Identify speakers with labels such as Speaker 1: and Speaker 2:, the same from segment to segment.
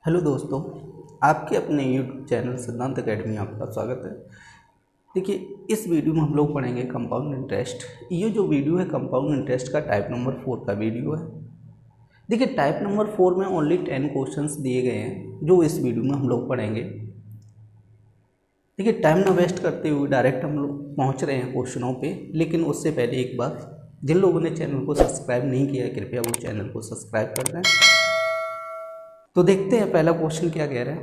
Speaker 1: Hello दोस्तों, आपके अपने यूट्यूब चैनल सिद्धांत अकेडमी आपका स्वागत है। देखिए, इस वीडियो में हम लोग पढ़ेंगे कंपाउंड इंटरेस्ट। ये जो वीडियो है कंपाउंड इंटरेस्ट का टाइप नंबर 4 का वीडियो है। देखिए, टाइप नंबर 4 में ओनली 10 क्वेश्चंस दिए गए हैं जो इस वीडियो में हम लोग पढ़ेंगे। देखिए, टाइम ना वेस्ट करते हुए डायरेक्ट हम लोग पहुँच रहे हैं क्वेश्चनों पर, लेकिन उससे पहले एक बात, जिन लोगों ने चैनल को सब्सक्राइब नहीं किया है कृपया वो चैनल को सब्सक्राइब कर दें। तो देखते हैं पहला क्वेश्चन क्या कह रहा है।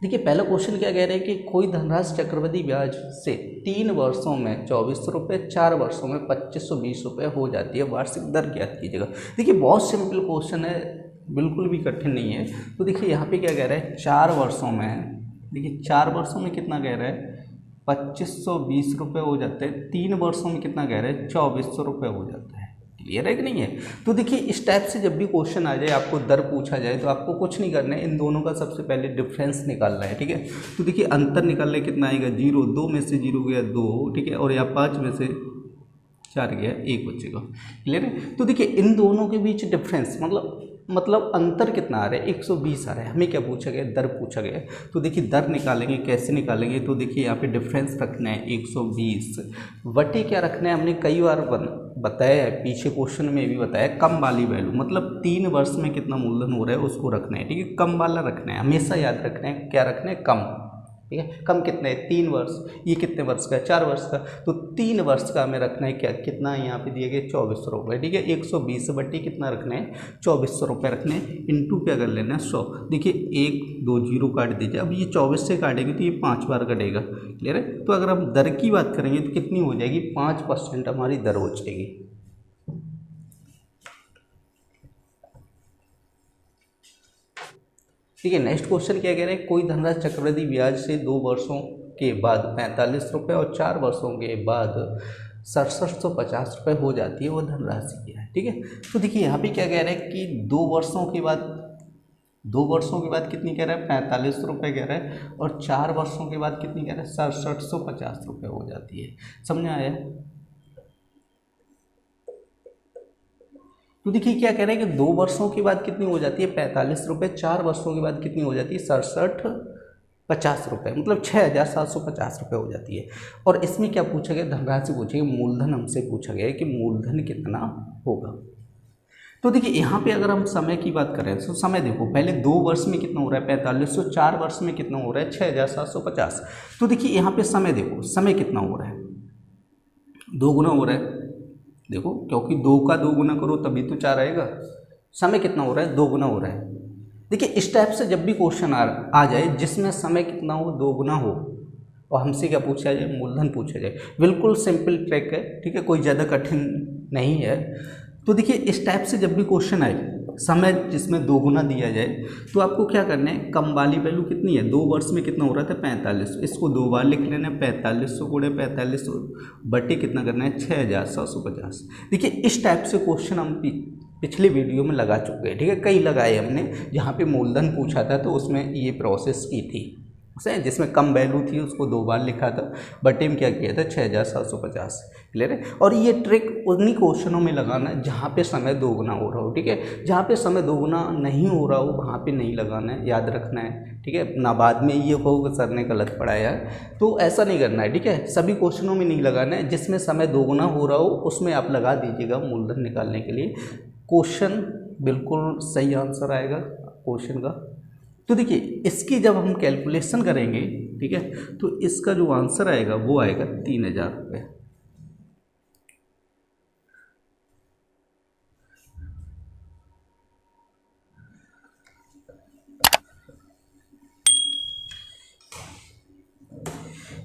Speaker 1: देखिए, पहला क्वेश्चन क्या कह रहा है कि कोई धनराशि चक्रवृद्धि ब्याज से 3 वर्षों में 2400 रुपये, 4 वर्षों में 2520 रुपये हो जाती है, वार्षिक दर ज्ञात कीजिएगा। देखिए, बहुत सिंपल क्वेश्चन है, बिल्कुल भी कठिन नहीं है। तो देखिए यहाँ पे क्या कह रहा है, 4 वर्षों में, देखिए 4 वर्षों में कितना कह रहा है, 2520 रुपये हो जाते हैं। 3 वर्षों में कितना कह रहा है, 2400 रुपये हो जाता है। क्लियर है कि नहीं है। तो देखिए, इस टाइप से जब भी क्वेश्चन आ जाए, आपको दर पूछा जाए, तो आपको कुछ नहीं करना है, इन दोनों का सबसे पहले डिफरेंस निकालना है। ठीक है, तो देखिए अंतर निकालने कितना आएगा, 0, 2 में से 0 गया 2, ठीक है, और यहाँ 5 में से 4 गया 1 बचेगा। क्लियर है। तो देखिए इन दोनों के बीच डिफरेंस मतलब अंतर कितना आ रहा है, 120 आ रहा है। हमें क्या पूछा गया, दर पूछा गया। तो देखिए दर निकालेंगे, कैसे निकालेंगे, तो देखिए यहाँ पे डिफरेंस रखना है 120 बटे क्या रखना है, हमने कई बार बताया है, पीछे क्वेश्चन में भी बताया, कम वाली वैल्यू, मतलब 3 वर्ष में कितना मूलधन हो रहा है उसको रखना है। ठीक है, कम वाला रखना है, हमेशा याद रखना है, क्या रखना है, कम। ठीक है, कम कितने, 3 वर्ष। ये कितने वर्ष का है, 4 वर्ष का। तो 3 वर्ष का हमें रखना है, क्या कितना यहाँ पे दिए गए, 2400 रुपये। ठीक है, 120 बट्टी कितना रखना है, 2400 रुपये रखने हैं, इंटू क्या कर लेना है, 100। देखिए 1 2 जीरो काट दीजिए। अब ये 24 से काटेंगे तो ये 5 बार कटेगा। क्लियर है। तो अगर हम दर की बात करेंगे तो कितनी हो जाएगी, 5% हमारी दर हो जाएगी। ठीक है, नेक्स्ट क्वेश्चन क्या कह रहे हैं, कोई धनराशि चक्रवृद्धि ब्याज से 2 वर्षों के बाद 45 रुपये और 4 वर्षों के बाद 6750 रुपये हो जाती है, वो धनराशि क्या है। ठीक है, तो देखिए यहाँ पे क्या कह रहे हैं कि 2 वर्षों के बाद कितनी कह रहा है, 45 रुपये कह रहा है, और 4 वर्षों के बाद कितनी कह रहा है, 6750 रुपये हो जाती है। समझ में आया। तो देखिए क्या कह रहे हैं कि 2 वर्षों के बाद कितनी हो जाती है, 45 रुपये, 4 वर्षों के बाद कितनी हो जाती है, 6750 रुपये, मतलब 6750 रुपये हो जाती है। और इसमें क्या पूछा गया, धनराशि पूछी, मूलधन हमसे पूछा गया कि मूलधन कितना होगा। तो देखिए यहाँ पे अगर हम समय की बात करें तो समय देखो, पहले 2 वर्ष में कितना हो रहा है 4500, 4 वर्ष में कितना हो रहा है 6750। तो देखिए यहाँ पे समय देखो, समय कितना हो रहा है, 2 गुना हो रहा है। देखो, क्योंकि 2 का 2 गुना करो तभी तो 4 आएगा। समय कितना हो रहा है, 2 गुना हो रहा है। देखिए इस टाइप से जब भी क्वेश्चन आ जाए जिसमें समय कितना हो, 2 गुना हो, और हमसे क्या पूछा जाए, मूलधन पूछा जाए, बिल्कुल सिंपल ट्रिक है। ठीक है, कोई ज़्यादा कठिन नहीं है। तो देखिए इस टाइप से जब भी क्वेश्चन आए, समय जिसमें 2 गुना दिया जाए, तो आपको क्या करना है, कम वाली वैल्यू कितनी है, 2 वर्ष में कितना हो रहा था 45, इसको 2 बार लिख लेना है, 4500 गुणे 4500 बटे कितना करना है, 6750। देखिए इस टाइप से क्वेश्चन हम पिछले वीडियो में लगा चुके हैं। ठीक है, कई लगाए हमने, जहाँ पे मूलधन पूछा था तो उसमें ये प्रोसेस की थी, जिसमें कम वैल्यू थी उसको 2 बार लिखा था, बटे में क्या किया था, 6750। क्लियर है। और ये ट्रिक उन्हीं क्वेश्चनों में लगाना है जहाँ पे समय 2 गुना हो रहा हो। ठीक है, जहाँ पे समय 2 गुना नहीं हो रहा हो वहाँ पे नहीं लगाना है, याद रखना है। ठीक है ना, बाद में ये हो कि सर ने गलत पढ़ाया है, तो ऐसा नहीं करना है। ठीक है, सभी क्वेश्चनों में नहीं लगाना है, जिसमें समय 2 गुना हो रहा हो उसमें आप लगा दीजिएगा मूलधन निकालने के लिए। क्वेश्चन बिल्कुल सही आंसर आएगा क्वेश्चन का। तो देखिए इसकी जब हम कैलकुलेशन करेंगे, ठीक है, तो इसका जो आंसर आएगा वो आएगा 3000 रुपये।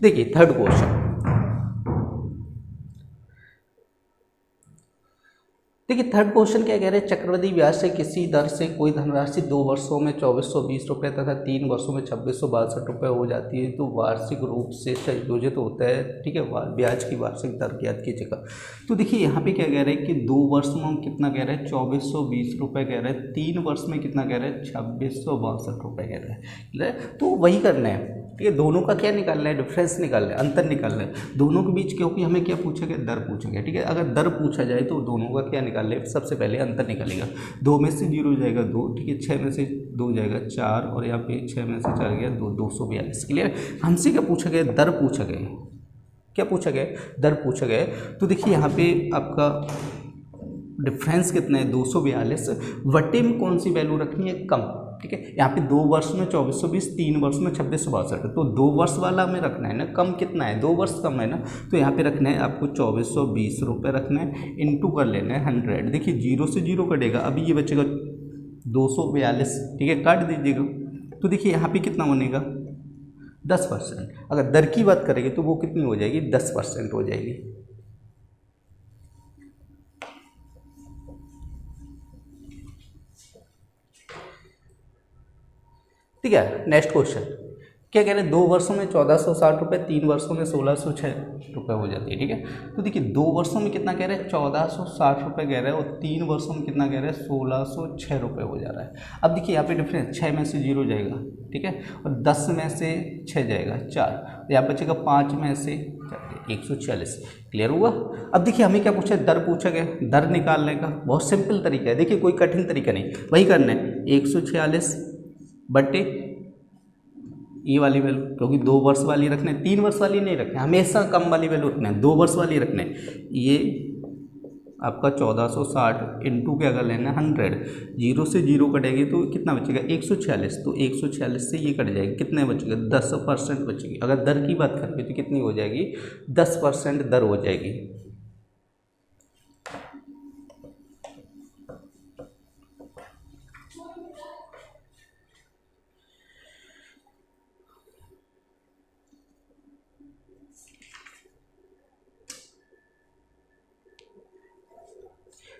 Speaker 1: देखिए थर्ड क्वेश्चन, देखिए थर्ड क्वेश्चन क्या कह रहे हैं, चक्रवृद्धि ब्याज से किसी दर से कोई धनराशि 2 वर्षों में 2420 रुपये तथा 3 वर्षों में 2662 रुपये हो जाती है, तो वार्षिक रूप से संयोजित होता है। ठीक है, ब्याज की वार्षिक दर ज्ञात कीजिएगा। तो देखिए यहाँ पे क्या कह रहे हैं कि 2 वर्ष में हम कितना कह रहे हैं, 2420 रुपये कह रहे हैं, 3 वर्ष में कितना कह रहे हैं, 2662 रुपये कह रहे हैं। तो वही करना है। ठीक है, दोनों का क्या निकालना है, डिफरेंस निकालना है, अंतर निकालना है दोनों के बीच, क्योंकि हमें क्या पूछा गया, दर पूछा गया। ठीक है, अगर दर पूछा जाए तो दोनों का क्या निकाल ले, सबसे पहले अंतर निकालेगा। 2 में से 0 जाएगा 2, ठीक है, 6 में से 2 जाएगा 4, और यहाँ पे 6 में से 4 गया 2, 242। क्लियर। हमसे क्या पूछा गया? दर पूछा गया। क्या पूछा गया? दर पूछा गया। तो देखिए यहाँ पे आपका डिफरेंस कितना है? 242। वटे में कौन सी वैल्यू रखनी है? कम, ठीक है। यहाँ पे 2 वर्ष में 2420, 3 वर्ष में 2662, तो 2 वर्ष वाला में रखना है ना। कम कितना है? 2 वर्ष कम है ना, तो यहाँ पे रखना है आपको 2420 रुपये रखना है, इंटू कर लेना है 100। देखिए 0 से 0 कटेगा, अभी ये बचेगा 242, ठीक है, काट दीजिएगा। तो देखिए यहाँ पे कितना बनेगा? 10%। अगर दर की बात करेंगे तो वो कितनी हो जाएगी? 10% हो जाएगी। ठीक है। नेक्स्ट क्वेश्चन क्या कह रहे हैं? 2 वर्षों में 1460 रुपये, 3 वर्षों में 1606 रुपये हो जाती है, ठीक है। तो देखिए 2 वर्षों में कितना कह रहे हैं? 1460 रुपये कह रहे हैं, और 3 वर्षों में कितना कह रहे हैं? 1606 रुपये हो जा रहा है। अब देखिए यहाँ पे डिफरेंस 6 में से 0 जाएगा, ठीक है, और 10 में से 6 जाएगा 4, तो यहाँ बचेगा 5 में से 146। क्लियर हुआ। अब देखिए हमें क्या पूछा है? दर पूछा गया। दर निकालने का बहुत सिंपल तरीका है, देखिए कोई कठिन तरीका नहीं, वही करना है 146 बटे ये वाली वैल्यू, क्योंकि 2 वर्ष वाली रखने, 3 वर्ष वाली नहीं रखने, हमेशा कम वाली वैल्यू रखना है, 2 वर्ष वाली रखने। ये आपका 1460 इंटू क्या कर लेना? 100। 0 से 0 कटेगी तो कितना बचेगा? 146। तो 146 से ये कट जाएगी, कितने बचेगा? 10% बचेगी। अगर दर की बात करेंगे तो कितनी हो जाएगी? 10% दर हो जाएगी।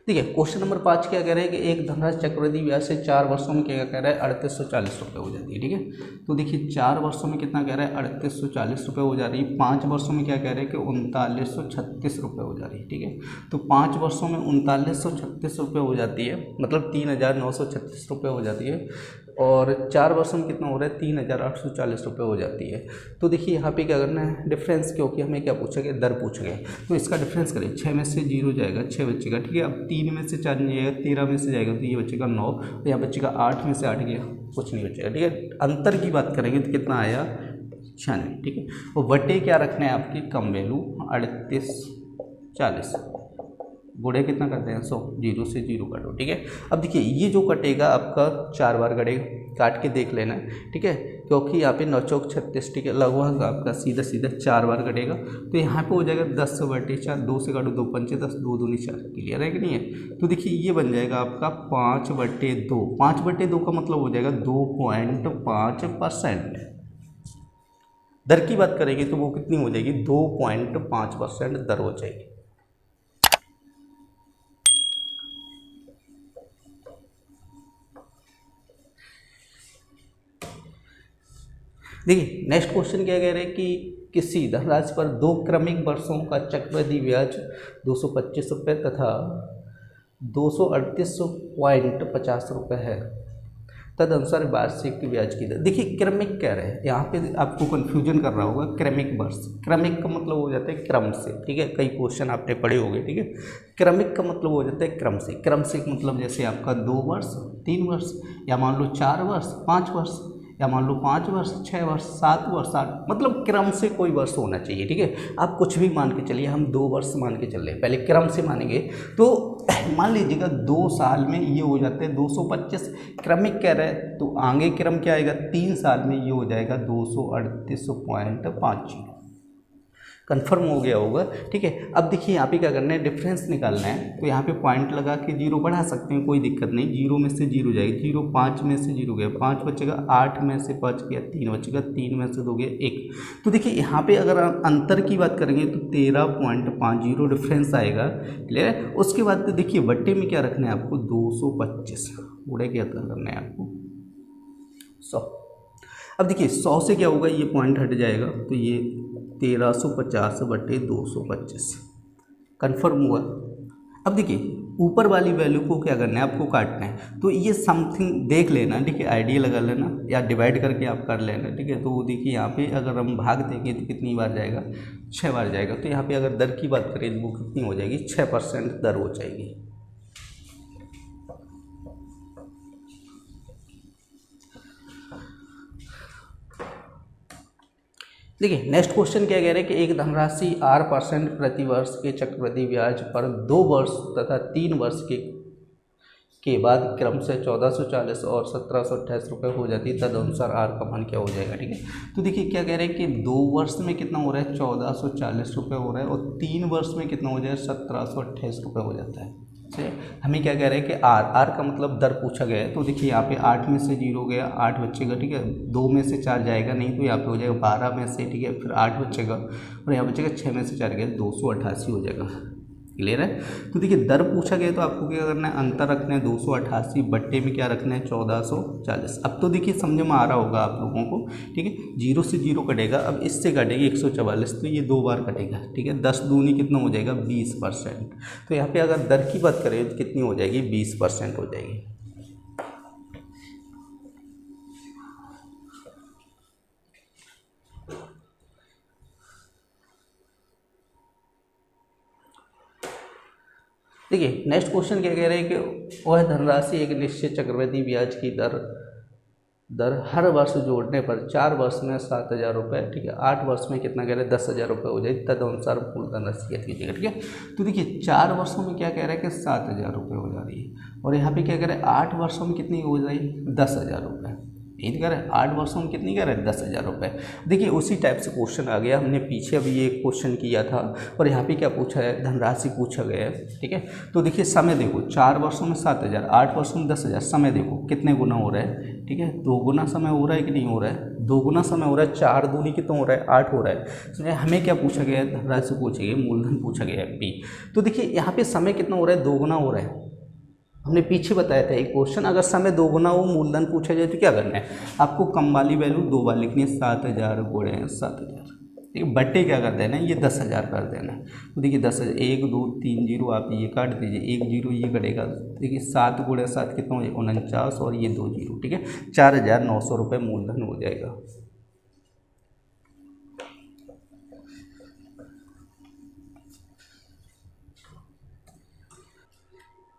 Speaker 1: ठीक है। क्वेश्चन नंबर 5 क्या कह रहे हैं कि एक धनराशि चक्रवृद्धि ब्याज से 4 वर्षों में क्या कह रहा है? 3840 रुपये हो जाती है, ठीक है। तो देखिए 4 वर्षों में कितना कह रहा है? 3840 रुपये हो जा रही है। 5 वर्षों में क्या कह रहे हैं कि 3936 रुपये हो जा रही है, ठीक है। तो 5 वर्षों में 3936 रुपये हो जाती है, मतलब 3936 रुपये हो जाती है, और 4 वर्षों में कितना हो रहा है? 3840 रुपये हो जाती है। तो देखिए यहाँ पे क्या करना है? डिफरेंस, क्योंकि हमें क्या पूछा गया? दर पूछा गया, तो इसका डिफरेंस करें। 6 में से 0 जाएगा, 6 बचेगा, ठीक है। अब 3 में से 4 नहीं जाएगा, 13 में से जाएगा, तो ये बचेगा 9, तो यहाँ बचेगा 8 में से 8 गया, कुछ नहीं बचेगा, ठीक है। अंतर की बात करेंगे तो कितना आया? 96, ठीक है। और वटे क्या रखना है आपकी? कम वैल्यू 3840, गुणे कितना करते हैं? 100। 0 से 0 काटो, ठीक है। अब देखिए ये जो कटेगा आपका 4 बार कटेगा, काट के देख लेना, ठीक है, क्योंकि यहाँ पे 9 चौक 36, ठीक है, लगभग आपका सीधा सीधा 4 बार कटेगा, तो यहाँ पे हो जाएगा 10/4। 2 से काटो 2 पंचे 10, 2 दूनी 4। क्लियर है कि नहीं है? तो देखिए ये बन जाएगा आपका 5/2। 5/2 का मतलब हो जाएगा 2.5%। दर की बात करेंगे तो वो कितनी हो जाएगी? 2.5% दर हो जाएगी। देखिए नेक्स्ट क्वेश्चन क्या कह रहे हैं कि किसी धनराशि पर 2 क्रमिक वर्षों का चक्रवृद्धि ब्याज 225 रुपये तथा 238.50 रुपये है, तदनुसार वार्षिक ब्याज की दर। देखिए क्रमिक कह रहे हैं, यहाँ पे आपको कन्फ्यूजन कर रहा होगा। क्रमिक वर्ष, क्रमिक का मतलब हो जाता है क्रम से, ठीक है, कई क्वेश्चन आपने पढ़े होंगे, ठीक है। क्रमिक का मतलब हो जाता है क्रम से। क्रम से मतलब जैसे आपका 2 वर्ष, 3 वर्ष, या मान लो 4 वर्ष, 5 वर्ष, या मान लो 5 वर्ष, 6 वर्ष, 7 वर्ष, 8, मतलब क्रम से कोई वर्ष होना चाहिए, ठीक है। आप कुछ भी मान के चलिए, हम 2 वर्ष मान के चल रहे हैं, पहले क्रम से मानेंगे तो मान लीजिएगा 2 साल में ये हो जाते हैं 225, क्रमिक कह रहे हैं, तो आगे क्रम क्या आएगा? 3 साल में ये हो जाएगा 238.50। कन्फर्म हो गया होगा, ठीक है। अब देखिए यहाँ पे क्या करना है? डिफरेंस निकालना है, तो यहाँ पे पॉइंट लगा के 0 बढ़ा सकते हैं, कोई दिक्कत नहीं। 0 में से 0 जाएगा, 0, 5 में से 0 गया, 5 बचेगा, 8 में से 5 गया, 3 बचेगा, 3 में से 2 गया, 1। तो देखिए यहाँ पे अगर अंतर की बात करेंगे तो 13.50 डिफरेंस आएगा। क्लियर है? उसके बाद देखिए बट्टे में क्या रखना है आपको? 225, गुणे क्या करना है आपको? 100। अब देखिए 100 से क्या होगा? ये पॉइंट हट जाएगा, तो ये 1350/225 कन्फर्म हुआ। अब देखिए ऊपर वाली वैल्यू को क्या करना है? आपको काटना है, तो ये समथिंग देख लेना, ठीक है, आइडिया लगा लेना या डिवाइड करके आप कर लेना, ठीक है। तो देखिए यहाँ पे अगर हम भाग देंगे तो कितनी बार जाएगा? 6 बार जाएगा। तो यहाँ पे अगर दर की बात करें तो वो कितनी हो जाएगी? 6% दर हो जाएगी। देखिए नेक्स्ट क्वेश्चन क्या कह रहे हैं कि एक धनराशि R% प्रति वर्ष के चक्रवृद्धि ब्याज पर 2 वर्ष तथा 3 वर्ष के बाद क्रम से 1440 और 1728 रुपये हो जाती है, तदनुसार R का मान क्या हो जाएगा। ठीक है, तो देखिए क्या कह रहे हैं कि 2 वर्ष में कितना हो रहा है 1440 रुपये हो रहा है, और 3 वर्ष में कितना हो जाए 1728 रुपये हो जाता है। हमें क्या कह रहे हैं कि आर का मतलब दर पूछा गया है। तो देखिए यहाँ पे 8 में से 0 गया, 8 बचेगा। ठीक है, 2 में से 4 जाएगा नहीं, तो यहाँ पे हो जाएगा 12 में से। ठीक है, फिर 8 बचेगा और यहाँ बचेगा 6 में से 4 गया, 288 हो जाएगा। क्लियर है। तो देखिए दर पूछा गया तो आपको क्या करना है, अंतर रखना है 288 बट्टे में क्या रखना है 1440। अब तो देखिए समझ में आ रहा होगा आप लोगों को। ठीक है, 0 से 0 कटेगा, अब इससे कटेगी 144, तो ये 2 बार कटेगा। ठीक है, 10 दूनी कितना हो जाएगा 20%। तो यहाँ पे अगर दर की बात करें तो कितनी हो जाएगी 20% हो जाएगी। देखिए नेक्स्ट क्वेश्चन क्या कह रहे हैं कि वह धनराशि एक निश्चित चक्रवृद्धि ब्याज की दर हर वर्ष जोड़ने पर 4 वर्ष में 7,000 रुपये, ठीक है, 8 वर्ष में कितना कह रहे हैं 10,000 रुपये हो जाए, तदनुसार कुल धनराशि याद कीजिएगा। ठीक है, तो देखिए 4 वर्षों में क्या कह रहे हैं कि 7,000 रुपये हो जा रही है, और यहाँ पे क्या कह रहे हैं 8 वर्षों में कितनी हो जाएगी 10,000 रुपये। ये कह रहे हैं 8 वर्षों में कितनी कह रहे हैं 10,000 रुपये। देखिए उसी टाइप से क्वेश्चन आ गया, हमने पीछे अभी ये क्वेश्चन किया था, और यहाँ पे क्या पूछा है धनराशि पूछा गया है। ठीक है, तो देखिए समय देखो 4 वर्षों में 7,000, 8 वर्षों में 10,000, समय देखो कितने गुना हो रहा है। ठीक है, 2 गुना समय हो रहा है कि नहीं हो रहा है, 2 गुना समय हो रहा है, 4 दूनी कितना हो रहा है 8 हो रहा है। तो हमें क्या पूछा गया है धनराशि पूछी गई, मूलधन पूछा गया है P। तो देखिए यहाँ पे समय कितना हो रहा है 2 गुना हो रहा है। हमने पीछे बताया था एक क्वेश्चन, अगर समय 2 गुना हो मूलधन पूछा जाए तो क्या करना है, आपको कम वाली वैल्यू 2 बार लिखनी है, 7,000 गुणे 7,000। ठीक है, बट्टे क्या कर देना है ये 10,000 कर देना है। तो देखिए 10,000, 1 2 3 जीरो आप ये काट दीजिए, 1 जीरो ये कटेगा। देखिए 7 गुणे 7 कितना हो जाएगा 49, और ये 2 जीरो। ठीक है, 4,900 रुपये मूलधन हो जाएगा।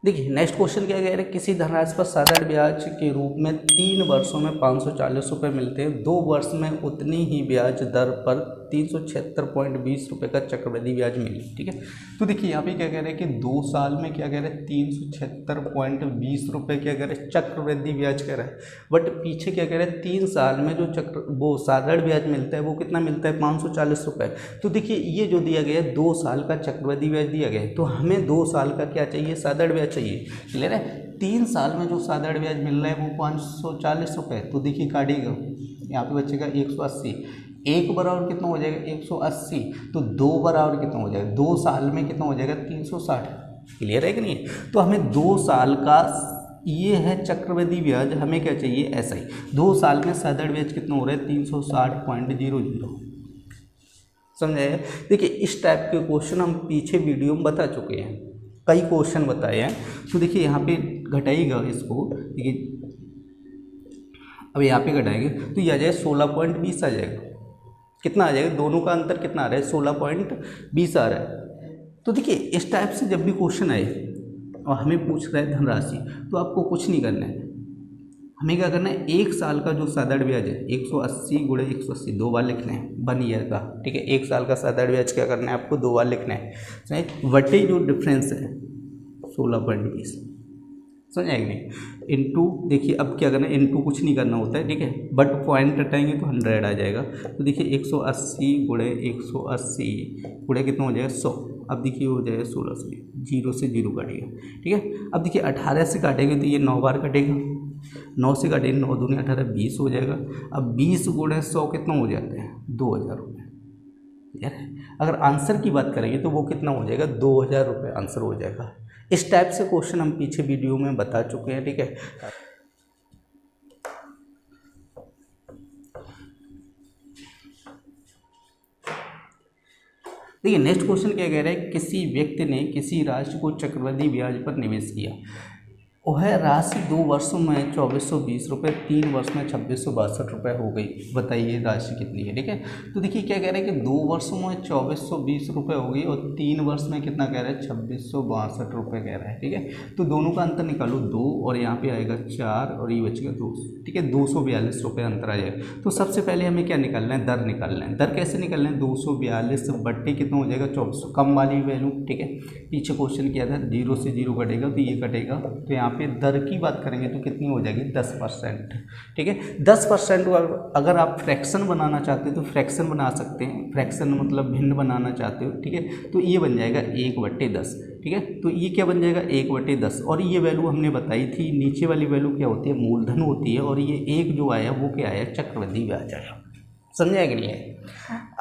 Speaker 1: देखिए नेक्स्ट क्वेश्चन क्या कह रहे हैं, किसी धनराशि पर साधारण ब्याज के रूप में 3 वर्षों में 540 रुपये मिलते हैं, 2 वर्ष में उतनी ही ब्याज दर पर 376.20 रुपये का चक्रवृद्धि ब्याज मिली। ठीक है, तो देखिए यहाँ पे क्या कह रहे हैं कि 2 साल में क्या कह रहे हैं 376.20 रुपये क्या कह रहे हैं चक्रवृद्धि ब्याज कह रहा है, बट पीछे क्या कह रहे हैं 3 साल में जो वो साधारण ब्याज मिलता है वो कितना मिलता है 540 रुपये। तो देखिए ये जो दिया गया है 2 साल का चक्रवृद्धि ब्याज दिया गया है, तो हमें 2 साल का क्या चाहिए साधारण ब्याज चाहिए। क्लियर है, 3 साल में जो साधारण ब्याज मिल रहा है वो 540 रुपये। तो देखिए काटिएगा, यहाँ पे बचेगा 180, 1 बराबर कितना हो जाएगा 180, तो 2 बराबर कितना हो जाएगा 2 साल में कितना हो जाएगा 360। क्लियर है कि नहीं। तो हमें 2 साल का ये है चक्रवृद्धि ब्याज, हमें क्या चाहिए ऐसा ही 2 साल में साधारण ब्याज कितना हो रहा है 360.00। समझे। देखिए इस टाइप के क्वेश्चन हम पीछे वीडियो में बता चुके हैं, कई क्वेश्चन बताए हैं। तो देखिए यहाँ पे घटाइएगा इसको, देखिए अब यहाँ पे घटाएंगे तो ये आ जाएगा 16.20 आ जाएगा। कितना आ जाएगा, दोनों का अंतर कितना आ रहा है 16.20 आ रहा है। तो देखिए इस टाइप से जब भी क्वेश्चन आए और हमें पूछ रहा है धनराशि, तो आपको कुछ नहीं करना है, हमें क्या करना है 1 साल का जो साधारण ब्याज है 180 गुणे 180 2 बार लिखना है 1 ईयर का। ठीक है, 1 साल का साधारण ब्याज क्या करना है आपको 2 बार लिखना है, सही। वटे जो डिफरेंस है 16.20, समझ आएगी नहीं। इनटू देखिए अब क्या करना है, इनटू कुछ नहीं करना होता है। ठीक है, बट पॉइंट हटाएंगे तो 100 आ जाएगा। तो देखिए 180 गुणे 180 गुणे कितना हो जाएगा 100। अब देखिए हो जाएगा 1600, 0 से 0 काटेगा। ठीक है, अब देखिए 18 से काटेंगे तो ये 9 बार कटेगा, 9 से काटेंगे 9 दूनी 18 20 हो जाएगा। अब 20 गुणे 100 कितना हो जाता है 2,000 रुपये। यार अगर आंसर की बात करेंगे तो वो कितना हो जाएगा 2,000 रुपये आंसर हो जाएगा। इस टाइप से क्वेश्चन हम पीछे वीडियो में बता चुके हैं। ठीक है, देखिए नेक्स्ट क्वेश्चन क्या कह रहा है, किसी व्यक्ति ने किसी राशि को चक्रवृद्धि ब्याज पर निवेश किया, वह राशि 2 वर्षों में 2420 रुपये, 3 वर्ष में 2662 रुपये हो गई। बताइए राशि कितनी है। ठीक है, तो देखिए क्या कह रहे हैं कि 2 वर्षों में 2420 रुपये हो गई और 3 वर्ष में कितना कह रहा है 2662 रुपये कह रहा है। ठीक है, तो दोनों का अंतर निकालो 2 और यहाँ पे आएगा 4 और ये बचेगा 2। ठीक है, 242 रुपये अंतर आ जाएगा। तो सबसे पहले हमें क्या निकालना है, दर निकालना है। दर कैसे निकालना है, 242 बट्टे कितना हो जाएगा 2400, कम वाली वैल्यू। ठीक है, पीछे क्वेश्चन किया था 0 से 0 कटेगा तो ये कटेगा, तो यहाँ पे दर की बात करेंगे तो कितनी हो जाएगी 10%। ठीक है, 10% अगर आप फ्रैक्शन बनाना चाहते हो तो फ्रैक्शन बना सकते हैं, फ्रैक्शन मतलब भिन्न बनाना चाहते हो। ठीक है, तो ये बन जाएगा 1/10। ठीक है, तो ये क्या बन जाएगा 1/10 और ये वैल्यू हमने बताई थी, नीचे वाली वैल्यू क्या होती है मूलधन होती है और ये एक जो आया वो क्या आया चक्रवृद्धि ब्याज आया। समझा कि नहीं है।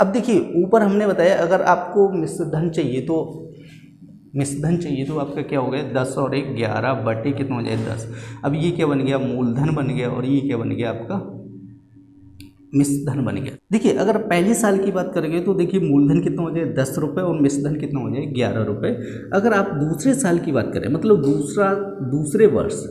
Speaker 1: अब देखिए ऊपर हमने बताया अगर आपको मिश्र धन चाहिए तो आपका क्या हो गया 10 और 1 11 बटे कितना हो जाए 10। अब ये क्या बन गया मूलधन बन गया और ये क्या बन गया आपका मिश्र धन बन गया। देखिए अगर पहले साल की बात करेंगे तो देखिए मूलधन कितना हो जाए 10 रुपये और मिश्र धन कितना हो जाए 11 रुपये। अगर आप दूसरे साल की बात करें मतलब दूसरे वर्ष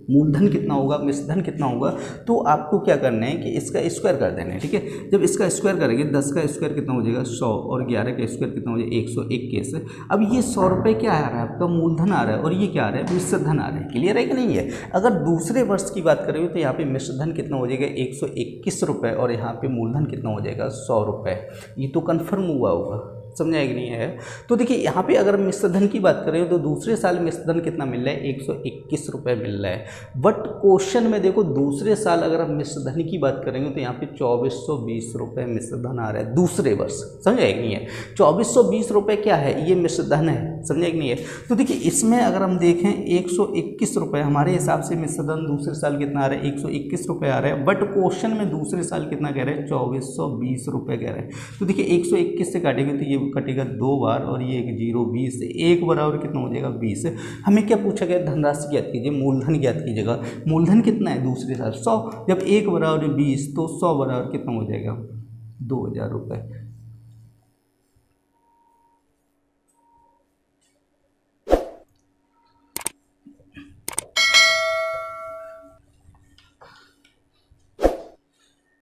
Speaker 1: मूलधन कितना होगा मिश्र धन कितना होगा, तो आपको क्या करना है कि इसका स्क्वायर कर देना है। ठीक है, जब इसका स्क्वायर करेंगे 10 का स्क्वायर कितना हो जाएगा 100 और 11 का स्क्वायर कितना हो जाएगा 121। अब ये 100 रुपये क्या आ रहा है आपका मूलधन आ रहा है और ये क्या आ रहा है मिश्र धन आ रहा है। क्लियर है कि नहीं है। अगर दूसरे वर्ष की बात करेंगे तो यहाँ पे मिश्र धन कितना हो जाएगा 121 रुपये और यहाँ पे मूलधन कितना हो जाएगा 100 रुपये। ये तो कन्फर्म हुआ होगा, समझा कि नहीं है। तो देखिए यहाँ पे अगर मिश्र धन की बात करें तो दूसरे साल मिश्र धन कितना मिल रहा है 121 रुपये मिल रहा है। बट क्वेश्चन में देखो दूसरे साल अगर हम मिश्र धन की बात करेंगे तो यहाँ पे 2420 रुपये मिश्र धन आ रहा है दूसरे वर्ष। समझा कि नहीं है, 2420 रुपये क्या है ये मिश्र धन है। समझा कि नहीं है। तो देखिए इसमें अगर हम देखें 121 रुपये हमारे हिसाब से मिश्र धन दूसरे साल कितना आ रहा है 121 रुपये आ रहा है। बट क्वेश्चन में दूसरे साल कितना कह रहे हैं 2420 रुपये कह रहे हैं। तो देखिए 121 से काटेंगे तो ये कटेगा 2 बार और ये 1 0 20 1 बराबर कितना हो जाएगा 20। हमें क्या पूछा गया धनराशि ज्ञात कीजिए, मूलधन ज्ञात कीजिएगा। मूलधन कितना है दूसरे साल 100, जब 1 बराबर 20 तो 100 बराबर कितना हो जाएगा 2000 रुपये।